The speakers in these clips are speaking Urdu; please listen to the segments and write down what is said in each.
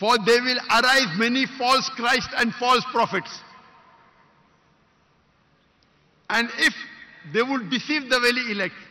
For they will arise many false Christ and false prophets. And if they would deceive the very elect,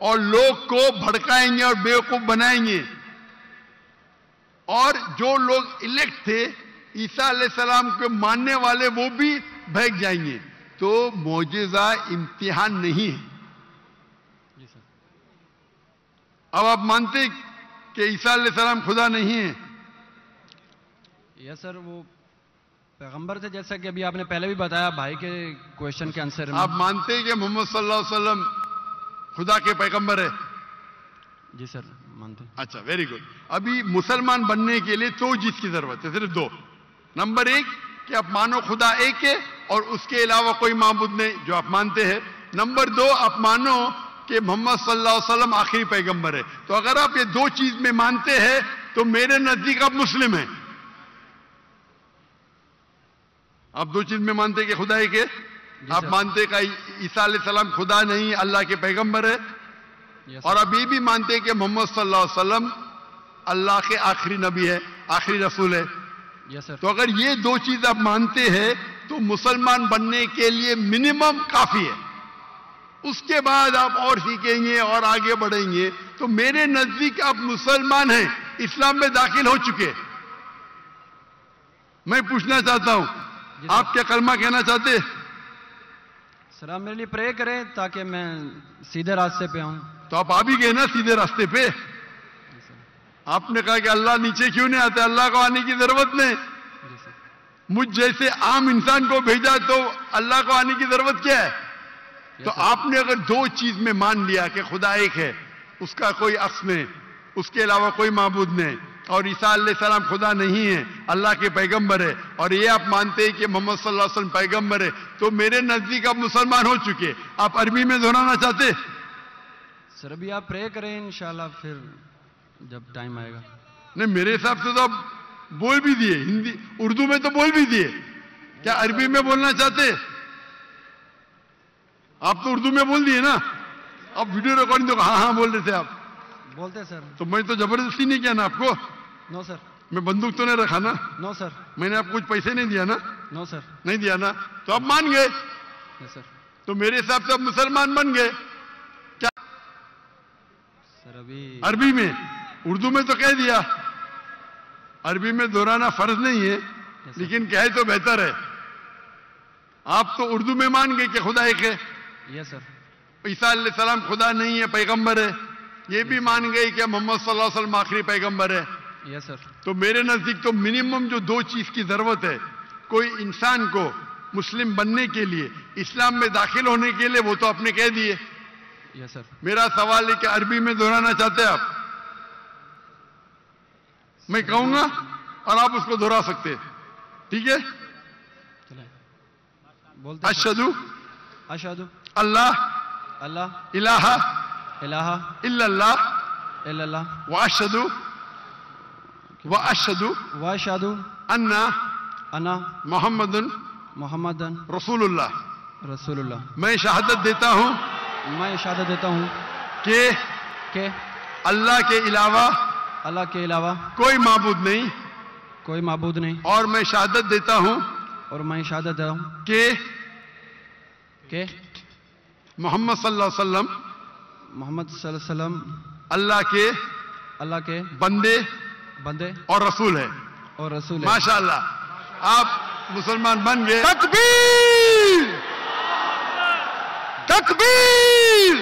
اور لوگ کو بھڑکائیں گے اور بیوقوف بنائیں گے. اور جو لوگ الیکٹ تھے عیسیٰ علیہ السلام کو ماننے والے وہ بھی بہک جائیں گے. تو معجزہ امتحان نہیں ہے. اب آپ مانتے کہ عیسیٰ علیہ السلام خدا نہیں ہے؟ یس سر، وہ پیغمبر تھے، جیسا کہ ابھی آپ نے پہلے بھی بتایا بھائی کے کوشچن کے آنسر میں. آپ مانتے ہیں کہ محمد صلی اللہ علیہ وسلم خدا کے پیغمبر ہے؟ جی سر مانتے. اچھا، ویری گڈ. ابھی مسلمان بننے کے لیے دو چیز کی ضرورت ہے، صرف دو. نمبر ایک کہ آپ مانو خدا ایک ہے اور اس کے علاوہ کوئی معبود نہیں، جو آپ مانتے ہیں. نمبر دو، آپ مانو کہ محمد صلی اللہ علیہ وسلم آخری پیغمبر ہے. تو اگر آپ یہ دو چیز میں مانتے ہیں تو میرے نزدیک آپ مسلم ہیں. آپ دو چیز میں مانتے کہ خدا ایک ہے، آپ مانتے کہ عیسیٰ علیہ السلام خدا نہیں اللہ کے پیغمبر ہے، اور اب یہ بھی مانتے کہ محمد صلی اللہ علیہ وسلم اللہ کے آخری نبی ہے، آخری رسول ہے. تو اگر یہ دو چیز آپ مانتے ہیں تو مسلمان بننے کے لیے منیمم کافی ہے. اس کے بعد آپ اور سیکھیں گے اور آگے بڑھیں گے. تو میرے نزدیک آپ مسلمان ہیں، اسلام میں داخل ہو چکے. میں پوچھنا چاہتا ہوں آپ کیا کلمہ کہنا چاہتے؟ سر آپ میرے لیے پرے کریں تاکہ میں سیدھے راستے پہ آؤں. تو آپ آ بھی گئے نا سیدھے راستے پہ. آپ نے کہا کہ اللہ نیچے کیوں نہیں آتے؟ اللہ کو آنے کی ضرورت نہیں. مجھ جیسے عام انسان کو بھیجا تو اللہ کو آنے کی ضرورت کیا ہے؟ تو آپ نے اگر دو چیز میں مان لیا کہ خدا ایک ہے، اس کا کوئی عکس نہیں، اس کے علاوہ کوئی معبود نہیں، اور عیسیٰ علیہ السلام خدا نہیں ہے، اللہ کے پیغمبر ہے، اور یہ آپ مانتے ہیں کہ محمد صلی اللہ علیہ وسلم پیغمبر ہے، تو میرے نزدیک آپ مسلمان ہو چکے. آپ عربی میں دہرانا چاہتے؟ سر ابھی آپ پرے کریں انشاءاللہ، پھر جب ٹائم آئے گا. نہیں، میرے حساب سے تو آپ بول بھی دیے، ہندی اردو میں تو بول بھی دیے. کیا عربی میں بولنا چاہتے؟ آپ تو اردو میں بول دیے نا. آپ ویڈیو ریکارڈنگ تو ہاں ہاں بول رہے تھے. آپ بولتے سر. تو میں تو زبردستی نہیں کیا نا آپ کو. نو سر. میں بندوق تو نہیں رکھا نا. نو سر. میں نے آپ کو کچھ پیسے نہیں دیا نا. نو سر. نہیں دیا نا. تو آپ مان گئے. سر تو میرے حساب سے آپ مسلمان بن گئے. کیا سر ابھی عربی میں؟ اردو میں تو کہہ دیا. عربی میں دہرانا فرض نہیں ہے، لیکن کہے تو بہتر ہے. آپ تو اردو میں مان گئے کہ خدا ایک ہے. یس سر. عیسیٰ علیہ السلام خدا نہیں ہے، پیغمبر ہے. یہ بھی مان گئے کہ محمد صلی اللہ علیہ وسلم آخری پیغمبر ہے. یس سر. تو میرے نزدیک تو منیمم جو دو چیز کی ضرورت ہے کوئی انسان کو مسلم بننے کے لیے، اسلام میں داخل ہونے کے لیے، وہ تو آپ نے کہہ دیے. یس سر. میرا سوال ہے کہ عربی میں دہرانا چاہتے ہیں آپ؟ میں کہوں گا اور آپ اس کو دہرا سکتے. ٹھیک ہے. بولتے اشہدو اشہدو اللہ اللہ الہ الہ الا اللہ الا اللہ واشہدو واشہدو انا انا محمد محمد رسول اللہ. رسول اللہ. میں شہادت دیتا ہوں میں شہادت دیتا ہوں کہ اللہ اللہ کے علاوہ کوئی معبود نہیں، کوئی معبود نہیں، اور میں شہادت دیتا ہوں اور میں شہادت دیتا ہوں کہ محمد صلی اللہ علیہ وسلم محمد صلی اللہ علیہ وسلم اللہ کے بندے اور رسول ہے. اور رسول ہے. ماشاءاللہ آپ مسلمان بن گئے. تکبیر تکبیر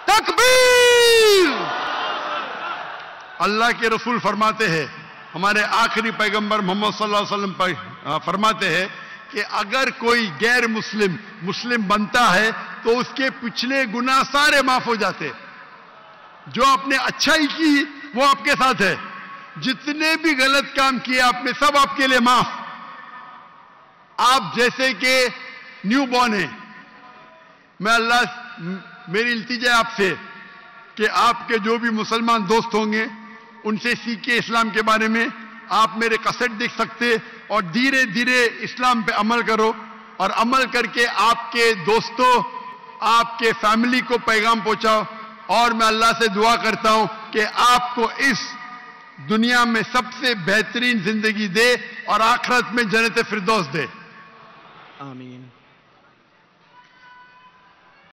تکبیر. اللہ کے رسول فرماتے ہیں، ہمارے آخری پیغمبر محمد صلی اللہ علیہ وسلم فرماتے ہیں کہ اگر کوئی غیر مسلم بنتا ہے تو اس کے پچھلے گناہ سارے معاف ہو جاتے. جو آپ نے اچھائی کی وہ آپ کے ساتھ ہے، جتنے بھی غلط کام کیے آپ نے سب آپ کے لیے معاف. آپ جیسے کہ نیو بورن ہیں. میں میری التجا آپ سے کہ آپ کے جو بھی مسلمان دوست ہوں گے ان سے سیکھے اسلام کے بارے میں. آپ میرے کیسٹ دیکھ سکتے اور دھیرے دھیرے اسلام پہ عمل کرو، اور عمل کر کے آپ کے دوستوں، آپ کے فیملی کو پیغام پہنچاؤ. اور میں اللہ سے دعا کرتا ہوں کہ آپ کو اس دنیا میں سب سے بہترین زندگی دے اور آخرت میں جنت فردوس دے. آمین.